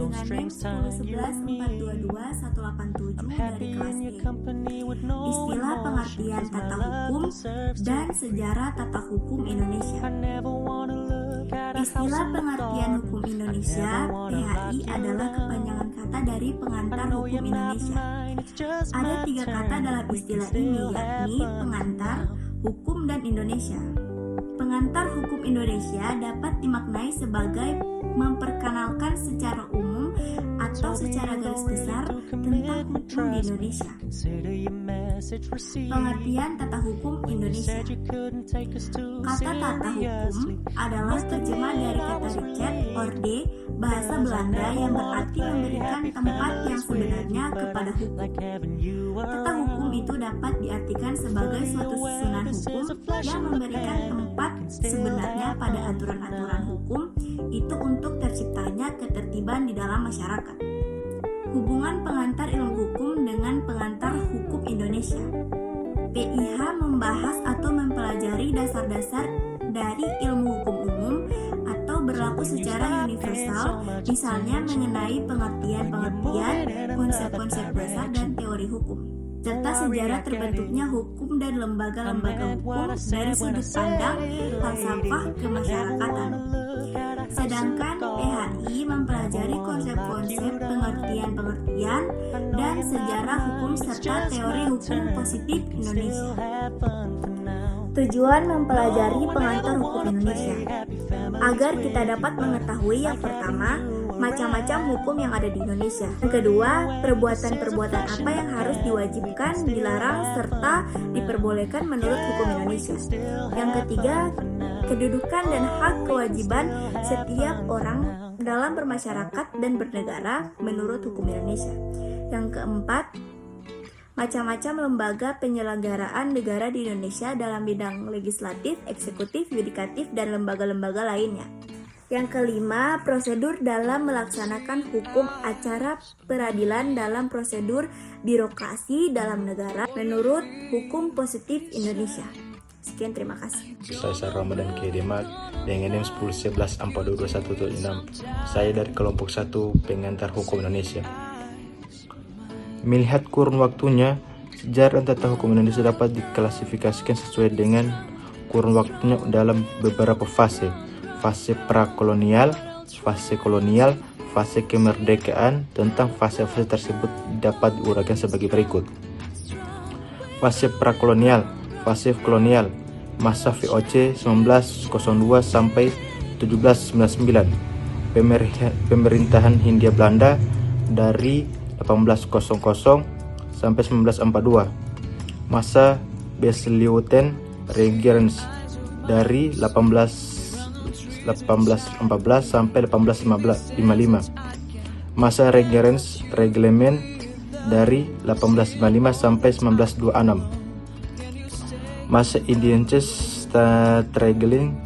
dengan NIM 1011422 dari kelas E. Istilah pengertian tata hukum dan sejarah tata hukum Indonesia. Istilah pengertian hukum Indonesia (PHI) adalah kepanjangan kata dari pengantar hukum Indonesia. Ada 3 kata dalam istilah ini, yakni pengantar, hukum, dan Indonesia. Pengantar hukum Indonesia dapat dimaknai sebagai memperkenalkan secara umum atau secara garis besar tentang hukum di Indonesia. Pengertian tata hukum Indonesia. Kata tata hukum adalah terjemah dari kata Richard Orde, bahasa Belanda yang berarti memberikan tempat yang sebenarnya kepada hukum. Tata hukum itu dapat diartikan sebagai suatu susunan hukum yang memberikan tempat sebenarnya pada aturan-aturan hukum itu untuk terciptanya ketertiban di dalam masyarakat. Hubungan pengantar ilmu hukum dengan pengantar hukum Indonesia. PIH membahas atau mempelajari dasar-dasar dari ilmu hukum umum atau berlaku secara universal, misalnya mengenai pengertian-pengertian, konsep-konsep dasar dan teori hukum, serta sejarah terbentuknya hukum dan lembaga-lembaga hukum dari sudut pandang falsafah kemasyarakatan. Sedangkan PHI mempelajari konsep-konsep pengertian-pengertian dan sejarah hukum serta teori hukum positif Indonesia. Tujuan mempelajari pengantar hukum Indonesia agar kita dapat mengetahui yang pertama, macam-macam hukum yang ada di Indonesia. Yang kedua, perbuatan-perbuatan apa yang harus diwajibkan, dilarang, serta diperbolehkan menurut hukum Indonesia. Yang ketiga, kedudukan dan hak kewajiban setiap orang dalam bermasyarakat dan bernegara menurut hukum Indonesia. Yang keempat, macam-macam lembaga penyelenggaraan negara di Indonesia dalam bidang legislatif, eksekutif, yudikatif, dan lembaga-lembaga lainnya. Yang kelima, prosedur dalam melaksanakan hukum acara peradilan dalam prosedur birokrasi dalam negara menurut hukum positif Indonesia. Sekian, terima kasih. Saya Ramadan Kedemat dengan NIM 101142216. Saya dari kelompok 1 pengantar hukum Indonesia. Melihat kurun waktunya, sejarah dan tata hukum Indonesia dapat diklasifikasikan sesuai dengan kurun waktunya dalam beberapa fase. Fase prakolonial, fase kolonial, fase kemerdekaan. Tentang fase-fase tersebut dapat diuraikan sebagai berikut. Fase prakolonial, fase kolonial, masa VOC 1902 sampai 1799. Pemerintahan Hindia Belanda dari 1800 sampai 1942. Masa Besliuten Regerens dari 1814 sampai 1855. Masa Regerens Reglement dari 1855 sampai 1926. Masa Indiences Stadregeling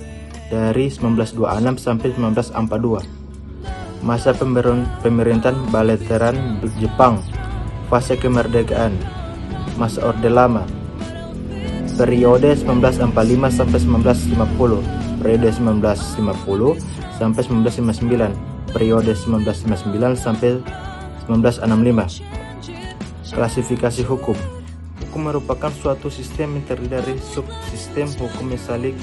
dari 1926 sampai 1942. Masa pemerintahan Baleteran Jepang, fase kemerdekaan, masa Orde Lama, periode 1945 sampai 1950, periode 1950 sampai 1959, periode 1959 sampai 1965. Klasifikasi hukum. Hukum merupakan suatu sistem yang terdiri dari subsistem hukum yang saling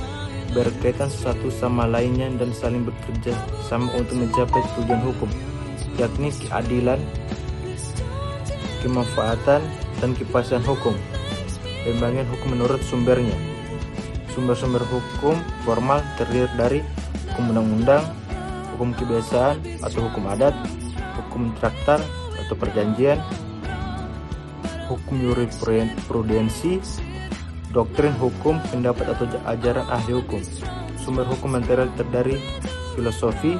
berkaitan satu sama lainnya dan saling bekerja sama untuk mencapai tujuan hukum, yakni keadilan, kemanfaatan, dan kepastian hukum. Pembagian hukum menurut sumbernya. Sumber-sumber hukum formal terdiri dari hukum undang-undang, hukum kebiasaan atau hukum adat, hukum traktat atau perjanjian, hukum jurisprudensi, doktrin hukum, pendapat atau ajaran ahli hukum. Sumber hukum material terdiri filosofi,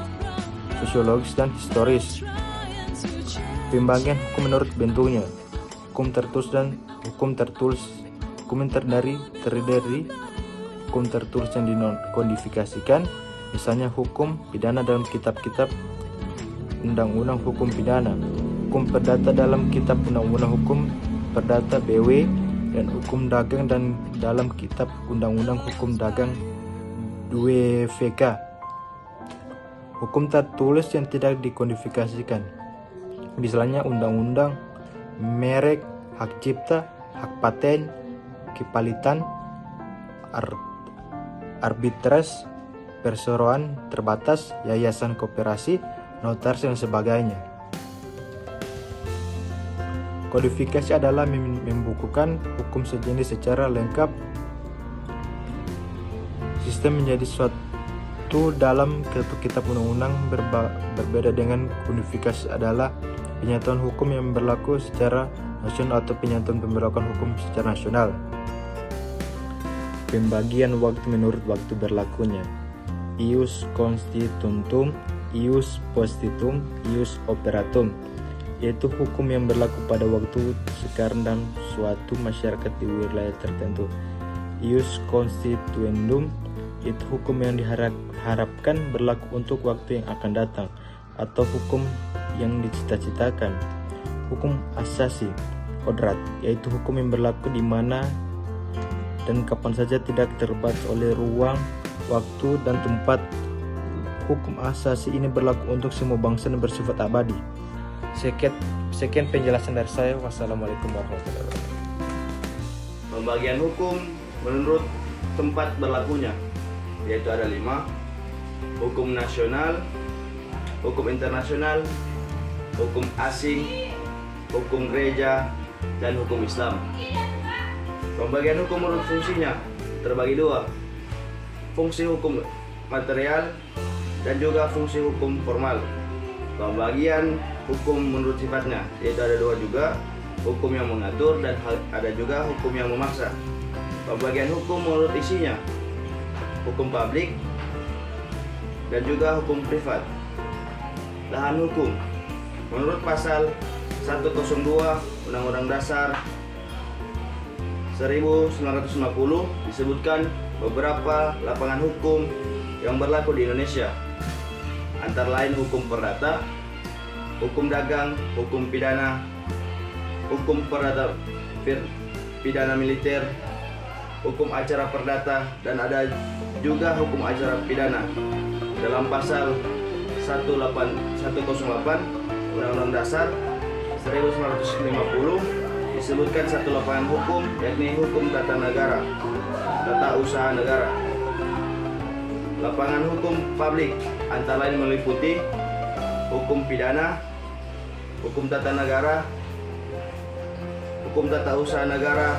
sosiologis, dan historis. Pembagian hukum menurut bentuknya. Hukum tertulis dan hukum tertulis. Hukum yang terdiri hukum tertulis yang dikodifikasikan, misalnya hukum pidana dalam kitab-kitab undang-undang hukum pidana, hukum perdata dalam kitab undang-undang hukum perdata BW, dan hukum dagang dan dalam kitab undang-undang hukum dagang 2VK. hukum tertulis yang tidak dikodifikasikan. Misalnya undang-undang, merek, hak cipta, hak paten, kepalitan, arbitrase, perseroan terbatas, yayasan koperasi, notaris dan sebagainya. Kodifikasi adalah membukukan hukum sejenis secara lengkap. Sistem menjadi suatu dalam kitab undang-undang berbeda dengan kodifikasi adalah penyatuan hukum yang berlaku secara nasional atau penyatuan pemberlakuan hukum secara nasional. Pembagian waktu menurut waktu berlakunya. Ius constitutum, ius postitum, ius operatum, yaitu hukum yang berlaku pada waktu sekarang dan suatu masyarakat di wilayah tertentu. Ius constituendum, itu hukum yang diharapkan berlaku untuk waktu yang akan datang atau hukum yang dicita-citakan. Hukum asasi, kodrat, yaitu hukum yang berlaku di mana dan kapan saja tidak terbatas oleh ruang, waktu, dan tempat. Hukum asasi ini berlaku untuk semua bangsa dan bersifat abadi. Sekian penjelasan dari saya. Wassalamualaikum warahmatullahi wabarakatuh. Pembagian hukum menurut tempat berlakunya, yaitu ada 5: hukum nasional, hukum internasional, hukum asing, hukum gereja, dan hukum Islam. Pembagian hukum menurut fungsinya terbagi 2: fungsi hukum material dan juga fungsi hukum formal. Pembagian hukum menurut sifatnya, yaitu ada 2 juga, hukum yang mengatur dan ada juga hukum yang memaksa. Pembagian hukum menurut isinya, hukum publik dan juga hukum privat. Lahan hukum menurut pasal 102 Undang-Undang Dasar 1950 disebutkan beberapa lapangan hukum yang berlaku di Indonesia, antara lain hukum perdata, hukum dagang, hukum pidana, hukum perdata pidana militer, hukum acara perdata, dan ada juga hukum acara pidana. Dalam pasal 108 Undang-Undang Dasar 1950 disebutkan 1 lapangan hukum, yakni hukum tata negara, tata usaha negara. Lapangan hukum publik antara lain meliputi hukum pidana, hukum tata negara, hukum tata usaha negara,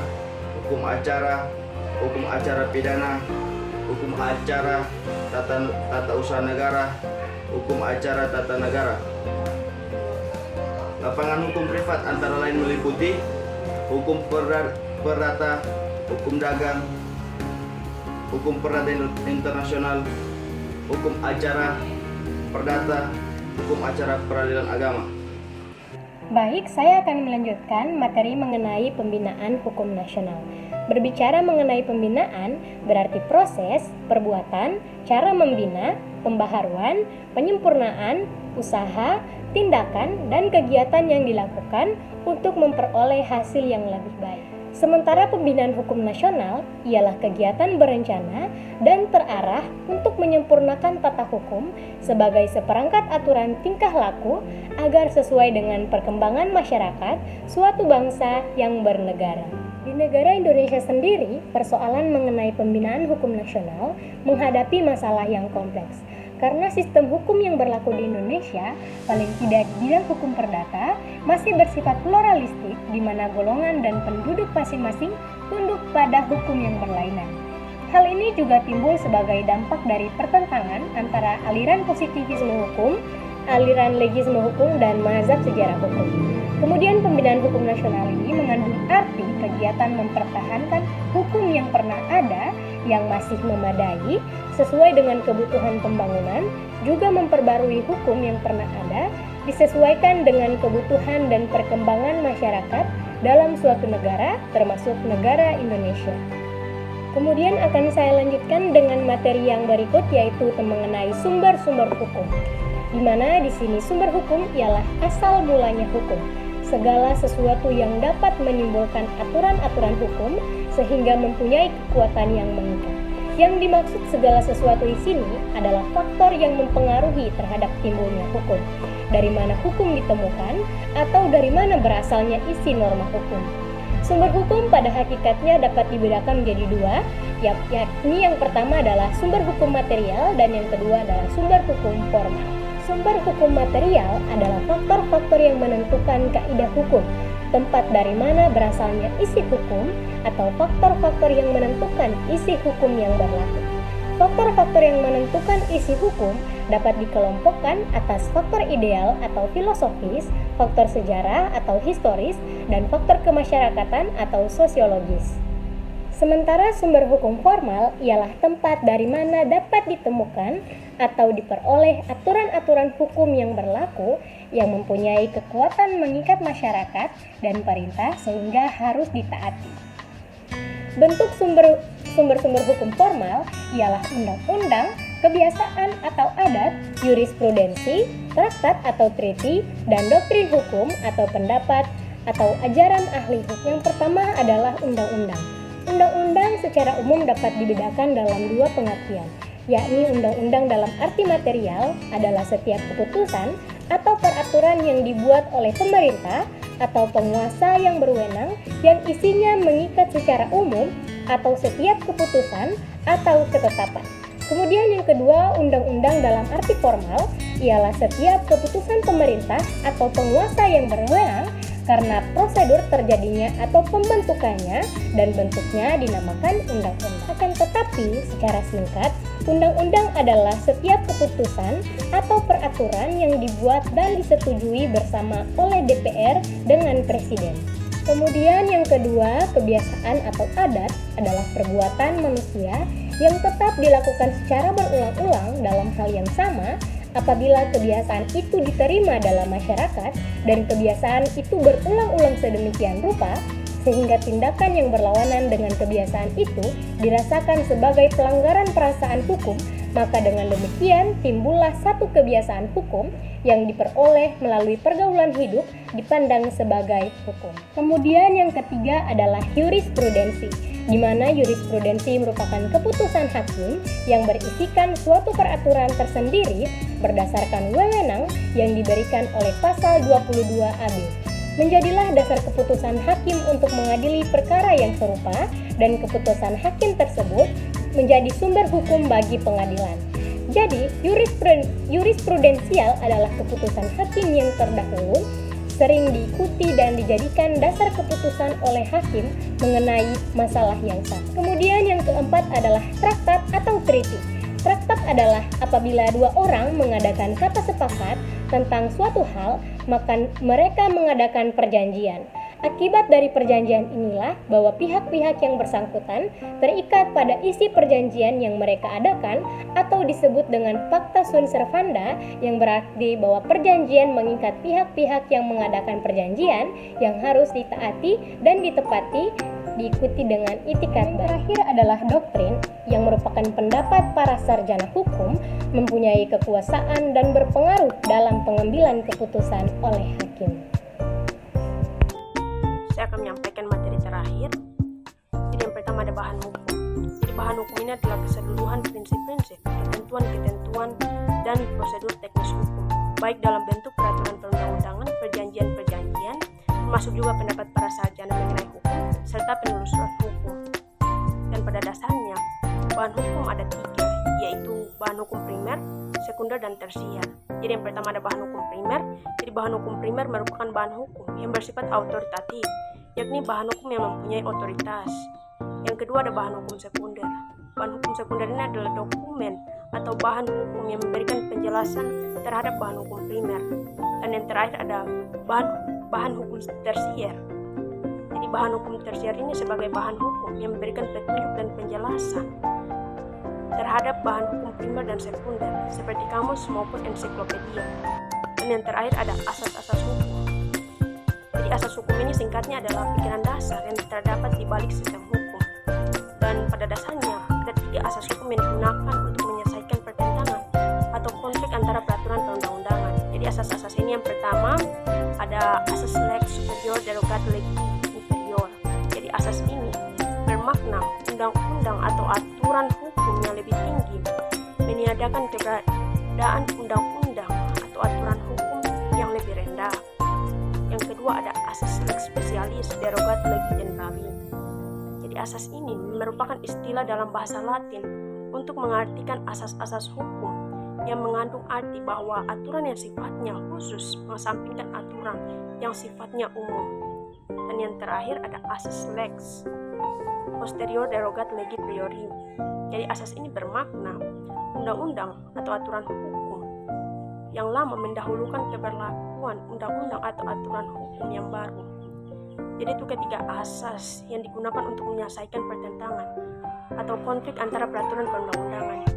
hukum acara pidana, hukum acara tata usaha negara, hukum acara tata negara. Lapangan hukum privat antara lain meliputi hukum perdata, hukum dagang, hukum perdata internasional, hukum acara perdata, hukum acara peradilan agama. Baik, saya akan melanjutkan materi mengenai pembinaan hukum nasional. Berbicara mengenai pembinaan berarti proses, perbuatan, cara membina, pembaharuan, penyempurnaan, usaha, tindakan, dan kegiatan yang dilakukan untuk memperoleh hasil yang lebih baik. Sementara pembinaan hukum nasional ialah kegiatan berencana dan terarah untuk menyempurnakan tata hukum sebagai seperangkat aturan tingkah laku agar sesuai dengan perkembangan masyarakat suatu bangsa yang bernegara. Di negara Indonesia sendiri, persoalan mengenai pembinaan hukum nasional menghadapi masalah yang kompleks. Karena sistem hukum yang berlaku di Indonesia, paling tidak di bidang hukum perdata, masih bersifat pluralistik di mana golongan dan penduduk masing-masing tunduk pada hukum yang berlainan. Hal ini juga timbul sebagai dampak dari pertentangan antara aliran positivisme hukum, aliran legisme hukum, dan mazhab sejarah hukum. Kemudian pembinaan hukum nasional ini mengandung arti kegiatan mempertahankan hukum yang pernah ada yang masih memadai sesuai dengan kebutuhan pembangunan, juga memperbarui hukum yang pernah ada disesuaikan dengan kebutuhan dan perkembangan masyarakat dalam suatu negara, termasuk negara Indonesia. Kemudian akan saya lanjutkan dengan materi yang berikut, yaitu mengenai sumber-sumber hukum. Di mana di sini sumber hukum ialah asal mulanya hukum. Segala sesuatu yang dapat menimbulkan aturan-aturan hukum sehingga mempunyai kekuatan yang mengikat. Yang dimaksud segala sesuatu di sini adalah faktor yang mempengaruhi terhadap timbulnya hukum. Dari mana hukum ditemukan atau dari mana berasalnya isi norma hukum. Sumber hukum pada hakikatnya dapat dibedakan menjadi dua, yakni yang pertama adalah sumber hukum material dan yang kedua adalah sumber hukum formal. Sumber hukum material adalah faktor-faktor yang menentukan kaidah hukum, tempat dari mana berasalnya isi hukum, atau faktor-faktor yang menentukan isi hukum yang berlaku. Faktor-faktor yang menentukan isi hukum dapat dikelompokkan atas faktor ideal atau filosofis, faktor sejarah atau historis, dan faktor kemasyarakatan atau sosiologis. Sementara sumber hukum formal ialah tempat dari mana dapat ditemukan atau diperoleh aturan-aturan hukum yang berlaku yang mempunyai kekuatan mengikat masyarakat dan perintah sehingga harus ditaati. Bentuk sumber-sumber hukum formal ialah undang-undang, kebiasaan atau adat, jurisprudensi, traktat atau treaty, dan doktrin hukum atau pendapat atau ajaran ahli hukum. Yang pertama adalah undang-undang. Undang-undang secara umum dapat dibedakan dalam dua pengertian, yakni undang-undang dalam arti material adalah setiap keputusan atau peraturan yang dibuat oleh pemerintah atau penguasa yang berwenang yang isinya mengikat secara umum atau setiap keputusan atau ketetapan. Kemudian yang kedua, undang-undang dalam arti formal ialah setiap keputusan pemerintah atau penguasa yang berwenang karena prosedur terjadinya atau pembentukannya dan bentuknya dinamakan undang-undang. Akan tetapi, secara singkat, undang-undang adalah setiap keputusan atau peraturan yang dibuat dan disetujui bersama oleh DPR dengan Presiden. Kemudian yang kedua, kebiasaan atau adat adalah perbuatan manusia yang tetap dilakukan secara berulang-ulang dalam hal yang sama apabila kebiasaan itu diterima dalam masyarakat dan kebiasaan itu berulang-ulang sedemikian rupa sehingga tindakan yang berlawanan dengan kebiasaan itu dirasakan sebagai pelanggaran perasaan hukum, maka dengan demikian timbullah satu kebiasaan hukum yang diperoleh melalui pergaulan hidup dipandang sebagai hukum. Kemudian yang ketiga adalah jurisprudensi, di mana jurisprudensi merupakan keputusan hakim yang berisikan suatu peraturan tersendiri berdasarkan wewenang yang diberikan oleh pasal 22 AB. Menjadilah dasar keputusan hakim untuk mengadili perkara yang serupa dan keputusan hakim tersebut menjadi sumber hukum bagi pengadilan. Jadi, jurisprudensial adalah keputusan hakim yang terdahulu sering diikuti dan dijadikan dasar keputusan oleh hakim mengenai masalah yang sama. Kemudian yang keempat adalah traktat atau treaty. Traktat adalah apabila dua orang mengadakan kata sepakat tentang suatu hal, maka mereka mengadakan perjanjian. Akibat dari perjanjian inilah bahwa pihak-pihak yang bersangkutan terikat pada isi perjanjian yang mereka adakan atau disebut dengan Pacta sunt servanda, yang berarti bahwa perjanjian mengikat pihak-pihak yang mengadakan perjanjian yang harus ditaati dan ditepati, diikuti dengan itikat baik. Terakhir adalah doktrin yang merupakan pendapat para sarjana hukum, mempunyai kekuasaan dan berpengaruh dalam pengambilan keputusan oleh hakim. Saya akan menyampaikan materi terakhir. Jadi yang pertama ada bahan hukum. Jadi bahan hukum ini adalah keseluruhan prinsip-prinsip, ketentuan-ketentuan, dan prosedur teknis hukum, baik dalam bentuk peraturan perundang-undangan, perjanjian-perjanjian, termasuk juga pendapat para sarjana mengenai hukum, serta penelusuran hukum. Dan pada dasarnya, bahan hukum ada tiga, yaitu bahan hukum primer, sekunder, dan tersier. Jadi yang pertama ada bahan hukum primer. Jadi bahan hukum primer merupakan bahan hukum yang bersifat autoritatif, yakni bahan hukum yang mempunyai otoritas. Yang kedua ada bahan hukum sekunder. Bahan hukum sekunder ini adalah dokumen atau bahan hukum yang memberikan penjelasan terhadap bahan hukum primer. Dan yang terakhir ada bahan hukum tersier. Jadi bahan hukum tersier ini sebagai bahan hukum yang memberikan petunjuk dan penjelasan terhadap bahan hukum primer dan sekunder, seperti kamus maupun ensiklopedia. Dan yang terakhir ada asas-asas hukum. Jadi asas hukum ini singkatnya adalah pikiran dasar yang terdapat di balik sistem hukum. Dan pada dasarnya ada tiga asas hukum yang digunakan untuk menyelesaikan pertentangan atau konflik antara peraturan perundang-undangan. Jadi asas-asas ini yang pertama ada asas lex superior derogat legi inferior. Jadi asas ini bermakna undang-undang atau aturan hukum yang lebih tinggi meniadakan keberadaan undang-undang atau aturan hukum yang lebih rendah. Yang kedua ada asas lex specialis derogat legi generalis. Jadi asas ini merupakan istilah dalam bahasa Latin untuk mengartikan asas-asas hukum yang mengandung arti bahwa aturan yang sifatnya khusus mengesampingkan aturan yang sifatnya umum. Dan yang terakhir ada asas lex posterior derogat legi priori. Jadi asas ini bermakna undang-undang atau aturan hukum yang lama mendahulukan keberlakuan undang-undang atau aturan hukum yang baru. Jadi itu ketiga asas yang digunakan untuk menyelesaikan pertentangan atau konflik antara peraturan perundang-undangan.